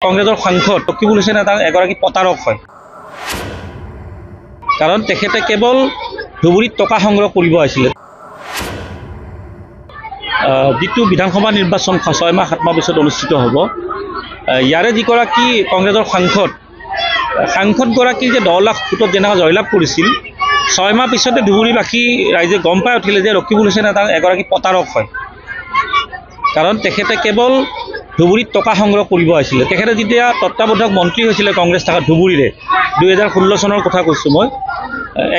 কংগ্ৰেছৰ সাংসদ ৰকিবুল হুছেইন এগৰাকী প্ৰতাৰক হয়। কাৰণ তেখেতে কেৱল ধুবুৰীত টকা সংগ্ৰহ কৰিব আহিছিলে। যিটো বিধানসভা নিৰ্বাচন 6 মাহ 7 মাহ পিছত অনুষ্ঠিত হ'ব, ইয়াৰে যিগৰাকী কংগ্ৰেছৰ সাংসদগৰাকী যে 10 লাখ ভোটত যেনেকৈ জয়লাভ কৰিছিল, 6 মাহ পিছতে ধুবুৰীবাসী ৰাইজে গম পাই উঠিলে যে ৰকিবুল হুছেইন এগৰাকী প্ৰতাৰক হয়। কাৰণ তেখেতে কেৱল ধুবুৰীত টকা সংগ্ৰহ কৰিব আহিছিলে। তেখেতে যেতিয়া তত্ত্বাৱধায়ক মন্ত্ৰী হৈছিলে কংগ্ৰেছ থাকা ধুবুৰীৰে 2016 চনৰ কথা কৈছোঁ মই,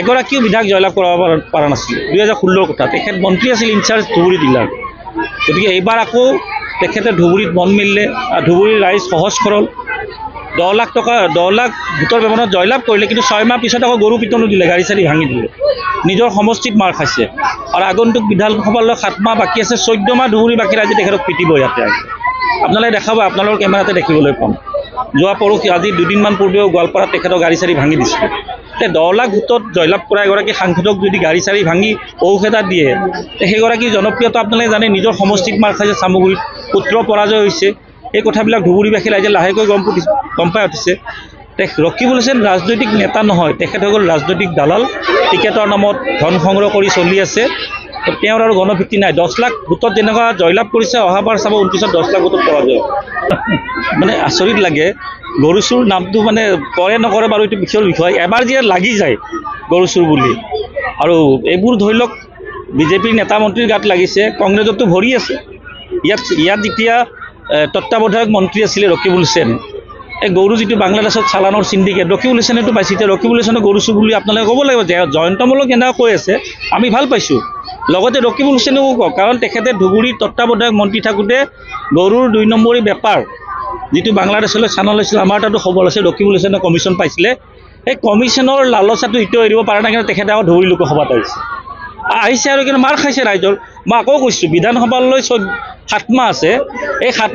এগৰাকীও বিধায়ক জয়লাভ কৰাব পৰা নাছিলে। 2016 কথা তেখেত মন্ত্ৰী আছিল, ইনচাৰ্জ ধুবুৰী জিলাৰ। গতিকে এইবাৰ আকৌ তেখেতে ধুবুৰীত মন মিলিলে, ধুবুৰীৰ ৰাইজ সহজ সৰল 10 লাখ ভোটৰ ব্যৱধানত জয়লাভ কৰিলে, কিন্তু 6 মাহ পিছত আকৌ গৰু পিটনো দিলে, গাড়ী চাড়ী ভাঙি দিলে, নিজৰ সমষ্টিত মাৰ খাইছে। আৰু আগন্তুক বিধানসভালৈ 7 মাহ বাকী আছে, 14 মাহ ধুবুৰীবাসী ৰাইজে তেখেতক পিটিব। ইয়াতে আপোনালোকে দেখাব, আপোনালোকৰ কেমেৰাতে দেখিবলৈ পাম। যোৱা পৰহি আজি 2 দিনমান পূৰ্বেও গোৱালপাৰাত তেখেতৰ গাড়ী চাড়ী ভাঙি দিছিল। 10 লাখ ভোটত জয়লাভ কৰা এগৰাকী সাংসদক যদি গাড়ী চাড়ী ভাঙি ঔষধা দিয়ে, সেইগৰাকীৰ জনপ্ৰিয়তা আপোনালোকে জানে, নিজৰ সমষ্টিত মাৰ খাইছে, চামগুৰিত পুত্ৰ পৰাজয় হৈছে। এই কথাবিলাক ধুবুৰীবাসী ৰাইজে লাহেকৈ গম পাই উঠিছে। ৰকিবুল হুছেইন ৰাজনৈতিক নেতা নহয়, তেখেত হৈ গ'ল ৰাজনৈতিক দালাল। টিকেটৰ নামত ধন সংগ্ৰহ কৰি চলি আছে। তেওঁৰ আৰু গণভিত্তি নাই। 10 লাখ ভোটত যেনেকুৱা জয়লাভ কৰিছে, অহাবাৰ চাব 29ত 10 লাখ ভোটত পৰাজয়। মানে আচৰিত লাগে। গৰু চুৰ নামটো মানে কৰে নকৰে বাৰু এইটো বিশেষ বিষয়, এবাৰ যে লাগি যায় গৰু চুৰ বুলি। আৰু এইবোৰ ধৰি লওক বিজেপিৰ নেতা মন্ত্ৰীৰ গাত লাগিছে, কংগ্ৰেছতো ভৰি আছে। ইয়াত যেতিয়া তত্ত্বাৱধায়ক মন্ত্ৰী আছিলে ৰকিবুল হুছেইন, এই গৰু যিটো বাংলাদেশত চালানৰ চিণ্ডিকেট, ৰকিবুল হুছেইনেতো পাইছে। এতিয়া ৰকিবুল হুছেইনে গৰু চুৰ বুলি আপোনালোকে ক'ব লাগিব যে জয়ন্তমূলক এনেকুৱা কৈ আছে, আমি ভাল পাইছোঁ। লগতে ৰকিবুল হুছেইনেও কওক, কাৰণ তেখেতে ধুবুৰীৰ তত্ত্বাৱধায়ক মন্ত্ৰী থাকোঁতে গৰুৰ 2 নম্বৰী বেপাৰ যিটো বাংলাদেশলৈ চানা লৈছিল, আমাৰ তাতো খবৰ আছে ৰকিবুল হুছেইনে কমিশ্যন পাইছিলে। সেই কমিশ্যনৰ লালচাটো এতিয়াও এৰিব পৰা নাই, কিন্তু তেখেতে আকৌ ধুবুৰী লোকসভাত আহিছে আৰু কিন্তু মাৰ খাইছে ৰাইজৰ। মই আকৌ কৈছোঁ, বিধানসভালৈ 7 মাহ আছে। এই 7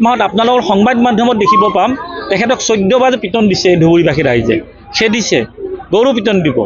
মাহত আপোনালোকৰ সংবাদ মাধ্যমত দেখিব পাম তেখেতক 14 বাৰ পিটন দিছে ধুবুৰীবাসী ৰাইজে, খেদিছে, গৰু পিটন দিব।